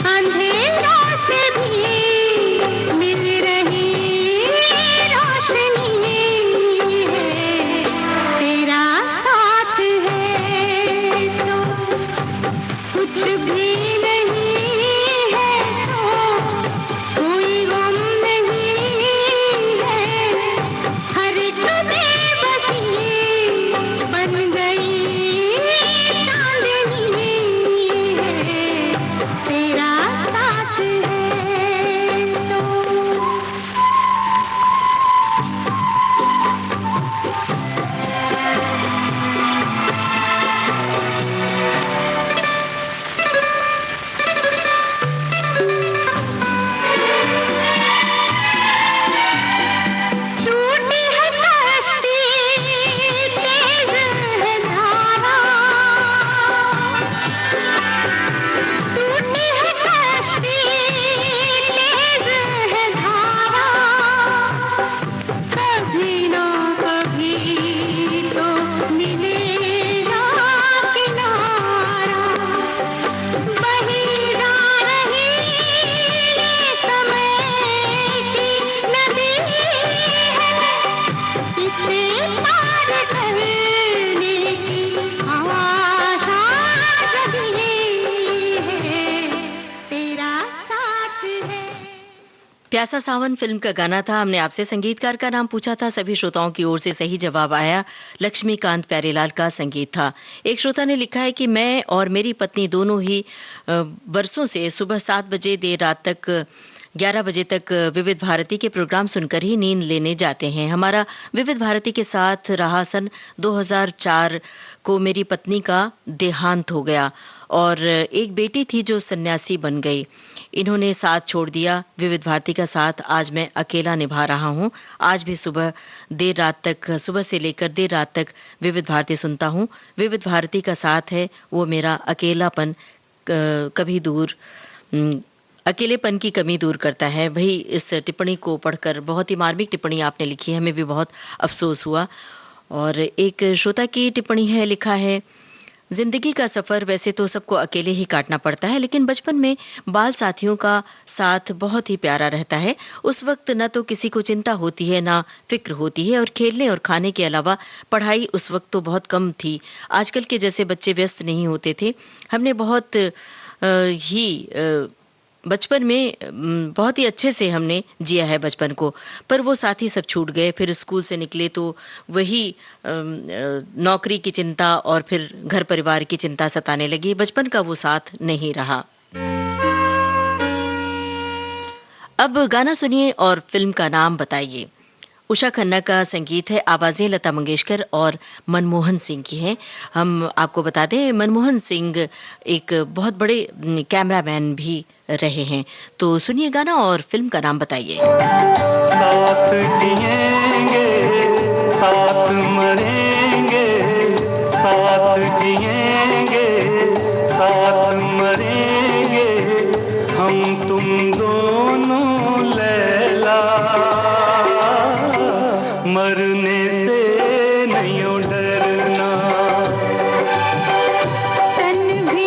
Speaker 2: अंधेरों से भी मिल रही रोशनी है, तेरा साथ है तो कुछ भी नहीं है तो कोई गम नहीं है, हर एक बेबसी बन गई चांदनी है, तेरा साथ है तो। टूटी है कश्ती, तेज है धारा, टूटी है कश्ती, तेज है धारा, कभी ना कभी तो मिलेगा किनारा, बही जा रही ये समय की नदी है, इसे पार करने की आशा जगी है, तेरा साथ है।
Speaker 1: प्यासा सावन फिल्म का गाना था। हमने आपसे संगीतकार का नाम पूछा था। सभी श्रोताओं की ओर से सही जवाब आया, लक्ष्मीकांत प्यारेलाल का संगीत था। एक श्रोता ने लिखा है कि मैं और मेरी पत्नी दोनों ही बरसों से सुबह 7 बजे देर रात तक 11 बजे तक विविध भारती के प्रोग्राम सुनकर ही नींद लेने जाते हैं। हमारा विविध भारती के साथ रहा। सन 2004 को मेरी पत्नी का देहांत हो गया और एक बेटी थी जो सन्यासी बन गई। इन्होंने साथ छोड़ दिया। विविध भारती का साथ आज मैं अकेला निभा रहा हूँ। आज भी सुबह से लेकर देर रात तक विविध भारती सुनता हूँ। विविध भारती का साथ है वो मेरा अकेलापन कभी दूर अकेलेपन की कमी दूर करता है। भाई, इस टिप्पणी को पढ़कर बहुत ही मार्मिक टिप्पणी आपने लिखी है, हमें भी बहुत अफसोस हुआ। और एक श्रोता की टिप्पणी है, लिखा है, जिंदगी का सफर वैसे तो सबको अकेले ही काटना पड़ता है, लेकिन बचपन में बाल साथियों का साथ बहुत ही प्यारा रहता है। उस वक्त न तो किसी को चिंता होती है ना फिक्र होती है, और खेलने और खाने के अलावा पढ़ाई उस वक्त तो बहुत कम थी। आजकल के जैसे बच्चे व्यस्त नहीं होते थे। हमने बचपन में बहुत ही अच्छे से हमने जिया है बचपन को, पर वो साथी सब छूट गए। फिर स्कूल से निकले तो वही नौकरी की चिंता और फिर घर परिवार की चिंता सताने लगी। बचपन का वो साथ नहीं रहा। अब गाना सुनिए और फिल्म का नाम बताइए। उषा खन्ना का संगीत है, आवाजें लता मंगेशकर और मनमोहन सिंह की हैं। हम आपको बता दें, मनमोहन सिंह एक बहुत बड़े कैमरामैन भी रहे हैं। तो सुनिए गाना और फिल्म का नाम बताइए।
Speaker 3: साथ जिएंगे, साथ मरेंगे, साथ जिएंगे, साथ मरेंगे, हम तुम दोनों लैला, मरने से नहीं डरना।
Speaker 2: तन भी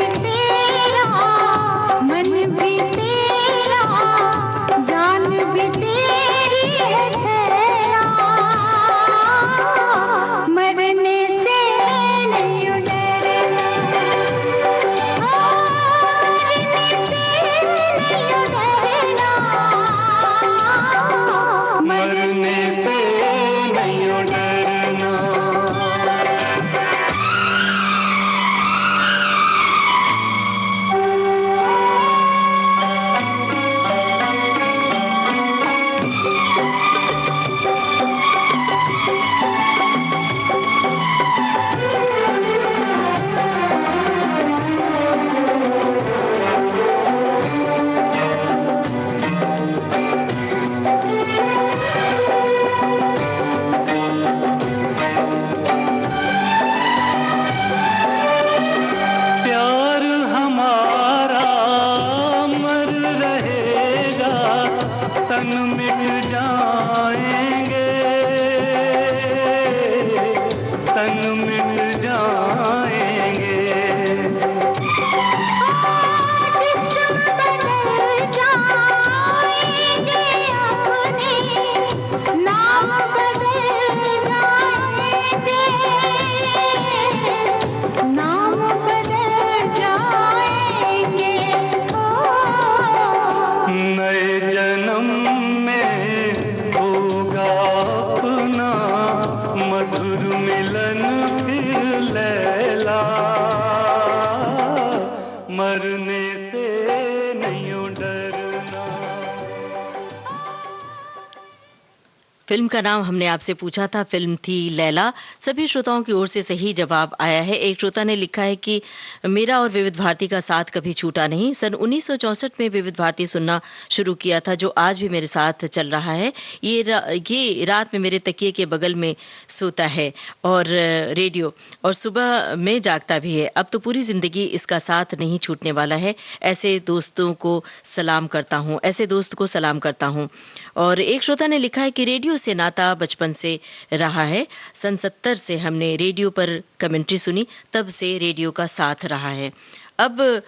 Speaker 3: तन मिट जाएंगे, तन मिट जाएंगे। नए जन्म में होगा अपना मधुर मिलन फिर लैला, मरने से नहीं डरना।
Speaker 1: फिल्म का नाम हमने आपसे पूछा था, फिल्म थी लैला। सभी श्रोताओं की ओर से सही जवाब आया है। एक श्रोता ने लिखा है कि मेरा और विविध भारती का साथ कभी छूटा नहीं। सन 1964 में विविध भारती सुनना शुरू किया था, जो आज भी मेरे साथ चल रहा है। ये रात में मेरे तकिए के बगल में सोता है और रेडियो, और सुबह में जागता भी है। अब तो पूरी जिंदगी इसका साथ नहीं छूटने वाला है। ऐसे दोस्तों को सलाम करता हूँ, ऐसे दोस्त को सलाम करता हूँ। और एक श्रोता ने लिखा है कि रेडियो से नाता बचपन से रहा है। सन 70 से हमने रेडियो पर कमेंट्री सुनी, तब से रेडियो का साथ रहा है। अब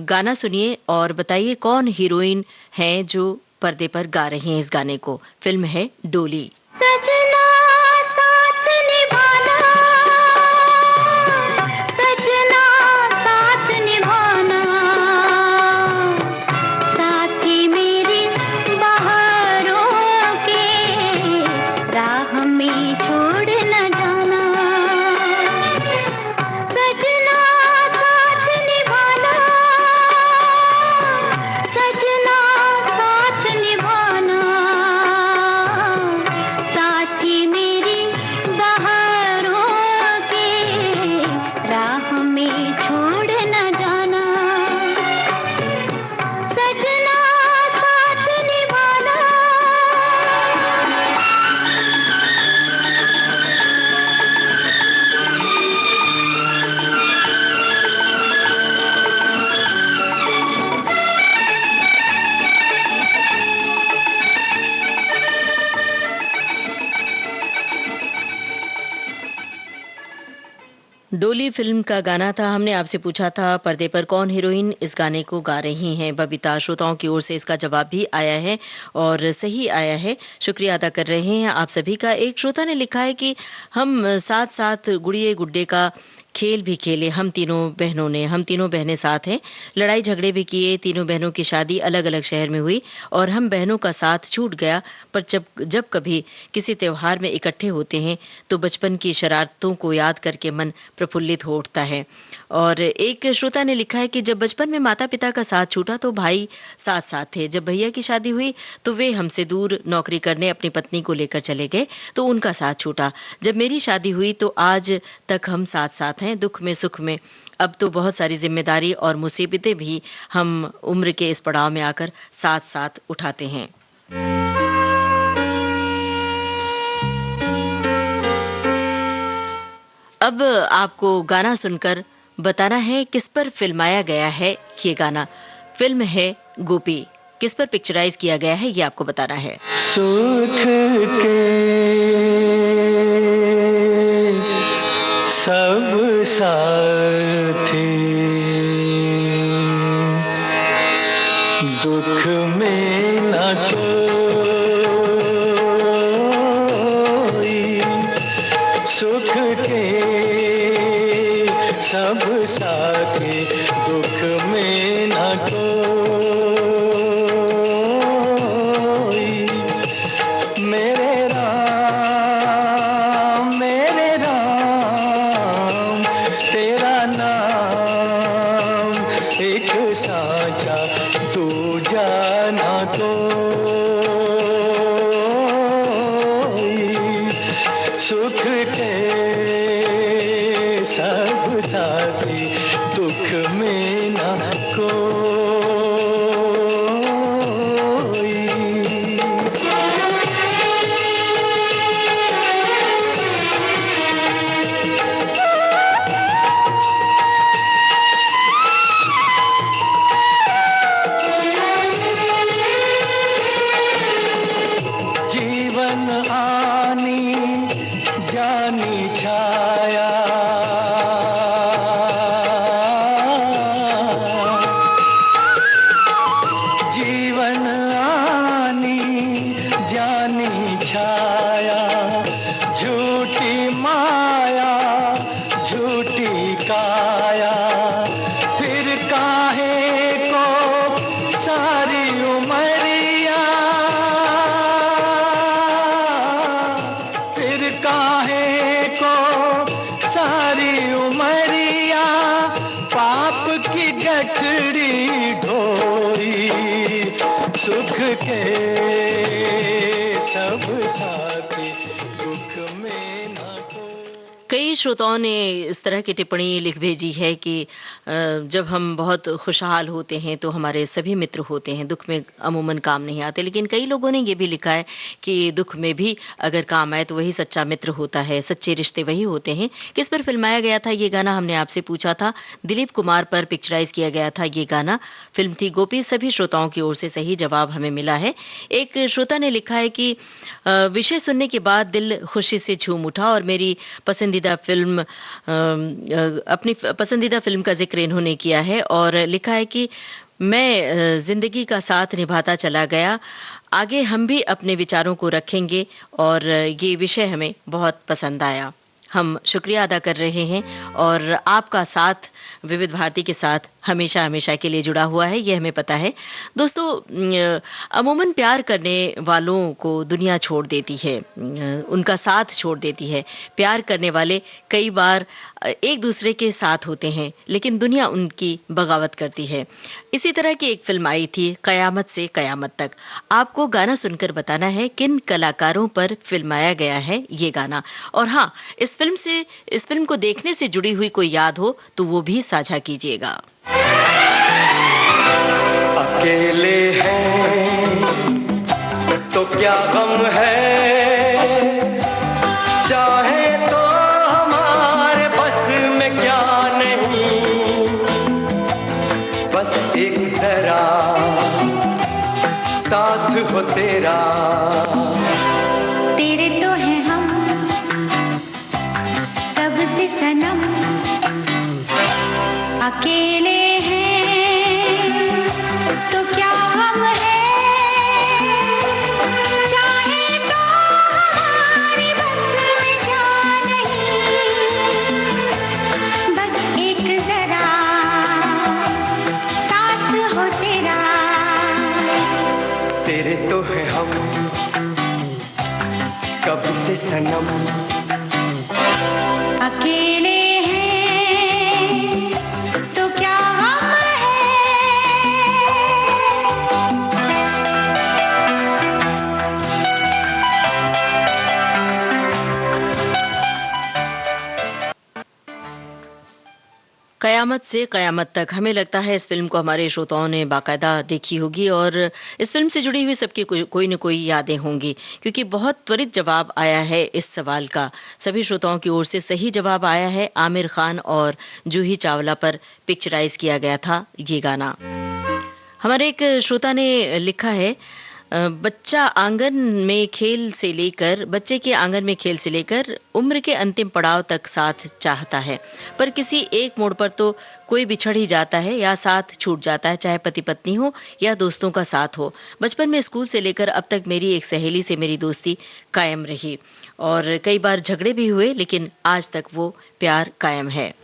Speaker 1: गाना सुनिए और बताइए कौन हीरोइन है जो पर्दे पर गा रही हैं इस गाने को। फिल्म है डोली।
Speaker 2: सजना साथ निभाना, सजना साथ निभाना, साथी मेरी बहारों के राह में छोड़ न जाना। सजना साथ निभाना, सजना साथ निभाना, साथी मेरी बहारों के राह में छोड़ न जाना। सजना साथ निभाना।
Speaker 1: डोली फिल्म का गाना था। हमने आपसे पूछा था पर्दे पर कौन हीरोइन इस गाने को गा रही हैं। बबीता, श्रोताओं की ओर से इसका जवाब भी आया है और सही आया है। शुक्रिया अदा कर रहे हैं आप सभी का। एक श्रोता ने लिखा है कि हम साथ साथ गुड़िए गुड्डे का खेल भी खेले, हम तीनों बहनें साथ हैं। लड़ाई झगड़े भी किए, तीनों बहनों की शादी अलग अलग शहर में हुई और हम बहनों का साथ छूट गया। पर जब कभी किसी त्योहार में इकट्ठे होते हैं तो बचपन की शरारतों को याद करके मन प्रफुल्लित हो उठता है। और एक श्रोता ने लिखा है कि जब बचपन में माता पिता का साथ छूटा तो भाई साथ साथ थे। जब भैया की शादी हुई तो वे हमसे दूर नौकरी करने अपनी पत्नी को लेकर चले गए तो उनका साथ छूटा। जब मेरी शादी हुई तो आज तक हम साथ साथ हैं, दुख में सुख में। अब तो बहुत सारी जिम्मेदारी और मुसीबतें भी हम उम्र के इस पड़ाव में आकर साथ साथ उठाते हैं। अब आपको गाना सुनकर बताना है किस पर फिल्माया गया है ये गाना। फिल्म है गोपी। किस पर पिक्चराइज किया गया है ये आपको बताना है।
Speaker 3: सुख के सब साथी, दुख में न कोई, सुख के सब साथी, दुख में न कोई। मेरे राम तेरा नाम एक साचा, तू जाना कोई। सुख के सब साथी, दुख में न कोई। बछड़ी ढोई, सुख के सब साथी, दुख में ना कोई।
Speaker 1: कई श्रोताओं ने इस तरह की टिप्पणी लिख भेजी है कि जब हम बहुत खुशहाल होते हैं तो हमारे सभी मित्र होते हैं, दुख में अमूमन काम नहीं आते। लेकिन कई लोगों ने ये भी लिखा है कि दुख में भी अगर काम आए तो वही सच्चा मित्र होता है, सच्चे रिश्ते वही होते हैं। किस पर फिल्माया गया था ये गाना, हमने आपसे पूछा था। दिलीप कुमार पर पिक्चराइज किया गया था ये गाना, फिल्म थी गोपी। सभी श्रोताओं की ओर से सही जवाब हमें मिला है। एक श्रोता ने लिखा है कि विषय सुनने के बाद दिल खुशी से झूम उठा और मेरी पसंदीदा फिल्म अपनी पसंदीदा फिल्म का जिक्र इन्होंने किया है और लिखा है कि मैं जिंदगी का साथ निभाता चला गया, आगे हम भी अपने विचारों को रखेंगे और ये विषय हमें बहुत पसंद आया। हम शुक्रिया अदा कर रहे हैं और आपका साथ विविध भारती के साथ हमेशा हमेशा के लिए जुड़ा हुआ है, ये हमें पता है। दोस्तों, अमूमन प्यार करने वालों को दुनिया छोड़ देती है, उनका साथ छोड़ देती है। प्यार करने वाले कई बार एक दूसरे के साथ होते हैं लेकिन दुनिया उनकी बगावत करती है। इसी तरह की एक फिल्म आई थी कयामत से कयामत तक। आपको गाना सुनकर बताना है किन कलाकारों पर फिल्माया गया है ये गाना। और हाँ, इस फिल्म को देखने से जुड़ी हुई कोई याद हो तो वो भी साझा कीजिएगा।
Speaker 3: अकेले हैं तो क्या गम है, चाहे तो हमारे बस में क्या नहीं, बस एक जरा साथ हो तेरा।
Speaker 2: तेरे तो हैं हम तब से सनम, अकेले तो क्या हम है, चाहे तो हमारी बस में क्या नहीं, बस एक जरा साथ हो तेरा।
Speaker 3: तेरे तो है हम कब से सनम,
Speaker 2: अकेले
Speaker 1: कयामत से कयामत तक। हमें लगता है इस फिल्म को हमारे श्रोताओं ने बाकायदा देखी होगी और इस फिल्म से जुड़ी हुई सबकी कोई न कोई यादें होंगी, क्योंकि बहुत त्वरित जवाब आया है इस सवाल का। सभी श्रोताओं की ओर से सही जवाब आया है। आमिर खान और जूही चावला पर पिक्चराइज किया गया था ये गाना। हमारे एक श्रोता ने लिखा है, बच्चे के आंगन में खेल से लेकर उम्र के अंतिम पड़ाव तक साथ चाहता है, पर किसी एक मोड़ पर तो कोई बिछड़ ही जाता है या साथ छूट जाता है, चाहे पति पत्नी हो या दोस्तों का साथ हो। बचपन में स्कूल से लेकर अब तक मेरी एक सहेली से मेरी दोस्ती कायम रही और कई बार झगड़े भी हुए, लेकिन आज तक वो प्यार कायम है।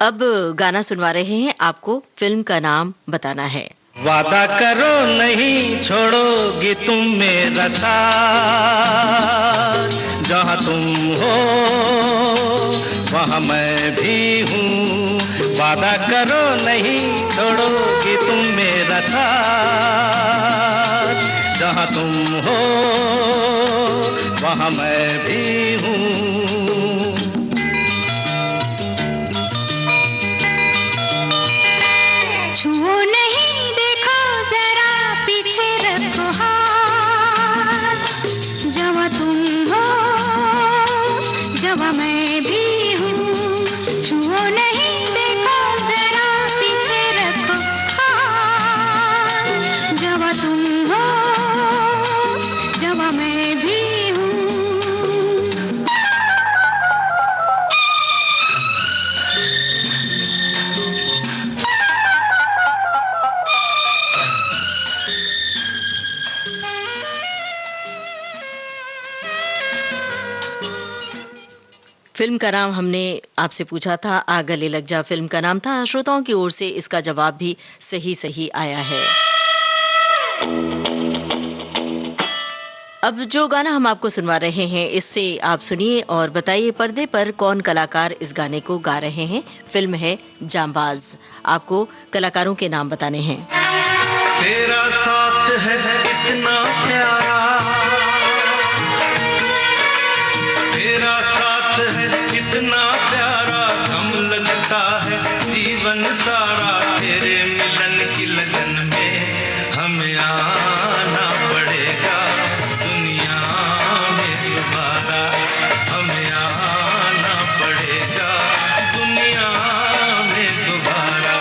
Speaker 1: अब गाना सुनवा रहे हैं आपको, फिल्म का नाम बताना है।
Speaker 3: वादा करो नहीं छोड़ोगी तुम मेरा साथ, जहाँ तुम हो वहाँ मैं भी हूँ। वादा करो नहीं छोड़ोगी तुम मेरा साथ, जहाँ तुम हो वहाँ मैं भी हूँ।
Speaker 2: छुओ नहीं, देखो जरा पीछे रखो हाथ, जहाँ तुम हो जहाँ मैं भी हूँ। छुओ नहीं, देखो जरा पीछे रखो हाथ, जहाँ तुम हो जहाँ मैं भी हूँ।
Speaker 1: फिल्म का नाम हमने आपसे पूछा था, आ गले लग जा फिल्म का नाम था। श्रोताओं की ओर से इसका जवाब भी सही आया है। अब जो गाना हम आपको सुनवा रहे हैं इससे आप सुनिए और बताइए पर्दे पर कौन कलाकार इस गाने को गा रहे हैं। फिल्म है जांबाज। आपको कलाकारों के नाम बताने हैं।
Speaker 4: तेरा साथ है इतना प्यारा, तेरा साथ है इतना प्यारा, गम लगता है जीवन सारा, तेरे मिलन की लगन में हमें आना पड़ेगा दुनिया में दोबारा, हमें आना पड़ेगा दुनिया में दोबारा।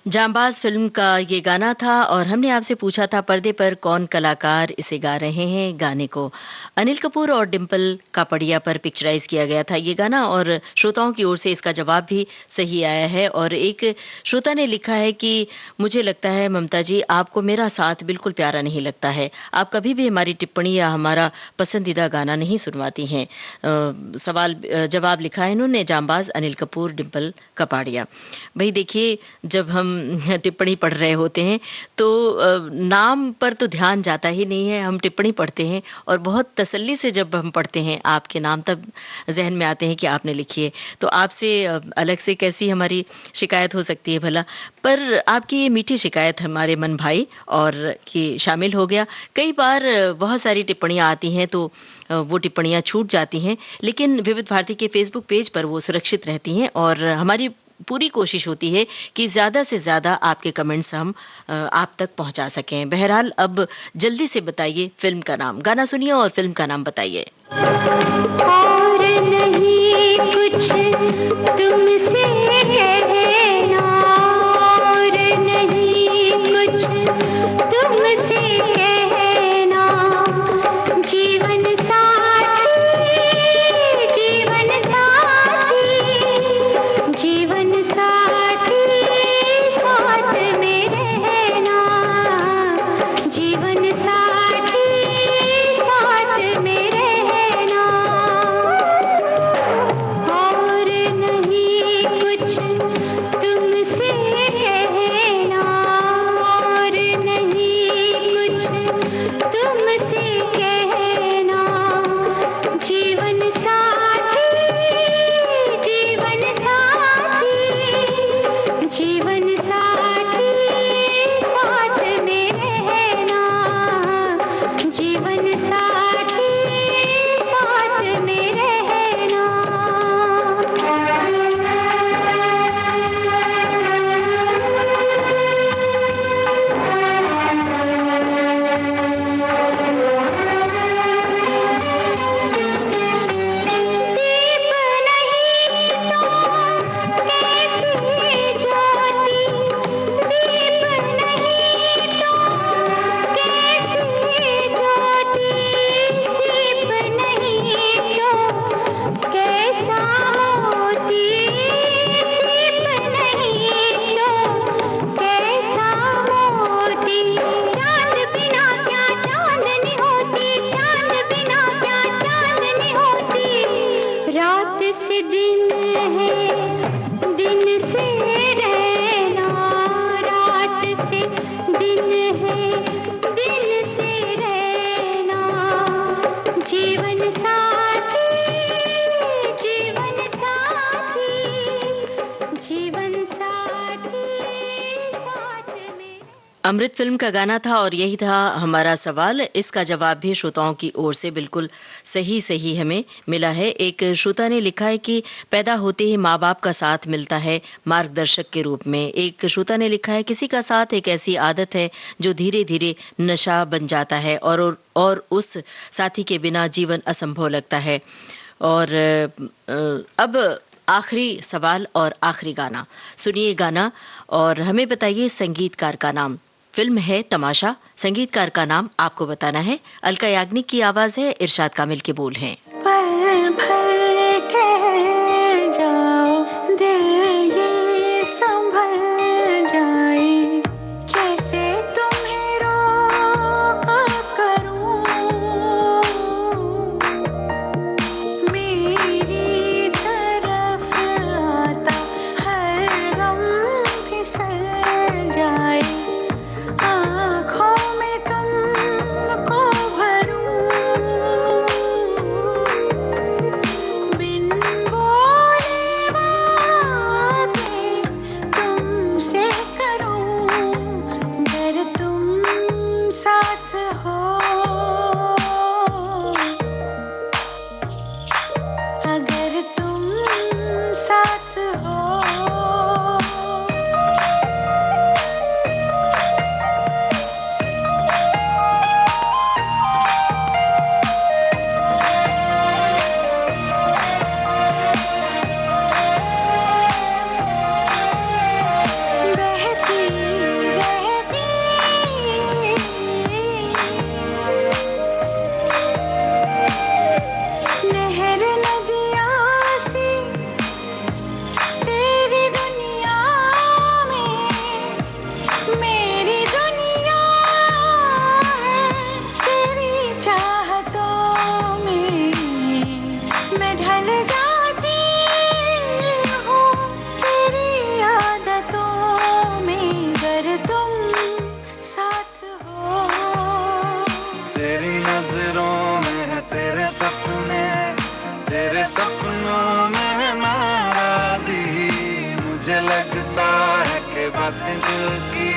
Speaker 1: जांबाज फिल्म का ये गाना था और हमने आपसे पूछा था पर्दे पर कौन कलाकार इसे गा रहे हैं। गाने को अनिल कपूर और डिम्पल कापड़िया पर पिक्चराइज किया गया था ये गाना और श्रोताओं की ओर से इसका जवाब भी सही आया है। और एक श्रोता ने लिखा है कि मुझे लगता है ममता जी आपको मेरा साथ बिल्कुल प्यारा नहीं लगता है, आप कभी भी हमारी टिप्पणी या हमारा पसंदीदा गाना नहीं सुनवाती हैं। सवाल जवाब लिखा है इन्होंने जांबाज अनिल कपूर डिम्पल कापड़िया। भाई देखिए जब हम टिप्पणी पढ़ रहे होते हैं तो नाम पर तो ध्यान जाता ही नहीं है, हम टिप्पणी पढ़ते हैं और बहुत तसल्ली से जब हम पढ़ते हैं आपके नाम तब जहन में आते हैं कि आपने लिखी है। तो आपसे अलग से कैसी हमारी शिकायत हो सकती है भला, पर आपकी ये मीठी शिकायत हमारे मन भाई और कि शामिल हो गया। कई बार बहुत सारी टिप्पणियां आती हैं तो वो टिप्पणियां छूट जाती हैं, लेकिन विविध भारती के फेसबुक पेज पर वो सुरक्षित रहती हैं और हमारी पूरी कोशिश होती है कि ज़्यादा से ज़्यादा आपके कमेंट्स हम आप तक पहुंचा सकें। बहरहाल अब जल्दी से बताइए फिल्म का नाम, गाना सुनिए और फिल्म का नाम बताइए।
Speaker 2: और नहीं कुछ तुमसे कहना, और नहीं कुछ तुमसे कहना, जीवन साथी, जीवन साथी, जीवन साथी साथ में रहना, जीवन साथी साथ में रहना, और नहीं जीवन साथी साथ में।
Speaker 1: अमृत फिल्म का गाना था और यही था हमारा सवाल। इसका जवाब भी श्रोताओं की ओर से बिल्कुल सही सही हमें मिला है। एक श्रोता ने लिखा है कि पैदा होते ही माँ बाप का साथ मिलता है मार्गदर्शक के रूप में। एक श्रोता ने लिखा है किसी का साथ एक ऐसी आदत है जो धीरे धीरे नशा बन जाता है और उस साथी के बिना जीवन असंभव लगता है। और अब आखिरी सवाल और आखिरी गाना सुनिए गाना और हमें बताइए संगीतकार का नाम। फिल्म है तमाशा, संगीतकार का नाम आपको बताना है। अलका याग्निक की आवाज है, इरशाद कामिल के बोल हैं।
Speaker 2: पल भर ठहर जाओ, दिल ये संभल जाए, कैसे तुम्हें रोक करूं, मेरी तरफ आता हर गम फिसल जाए, आँखों में तुमको भरूं, बिन बोले बातें तुमसे करूं, अगर तुम साथ हो, अगर तुम साथ हो। बहती रहती लहर नदियाँ सी तेरी दुनिया में, मेरी दुनिया है तेरी चाहतों में, मैं ढल जाती हूँ तेरी आदतों में, अगर तुम साथ हो।
Speaker 4: तेरी नजरों में है तेरे सपने, तेरे सपनों में है नाराजी, मुझे लगता है कि बातें दिल की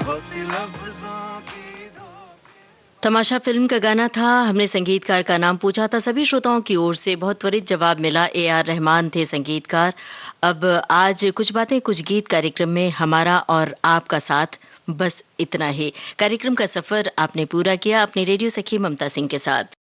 Speaker 4: होती लफ्जों की धोखे।
Speaker 1: तमाशा फिल्म का गाना था। हमने संगीतकार का नाम पूछा था। सभी श्रोताओं की ओर से बहुत त्वरित जवाब मिला। AR रहमान थे संगीतकार। अब आज कुछ बातें कुछ गीत कार्यक्रम में हमारा और आपका साथ बस इतना ही। कार्यक्रम का सफर आपने पूरा किया अपनी रेडियो सखी ममता सिंह के साथ।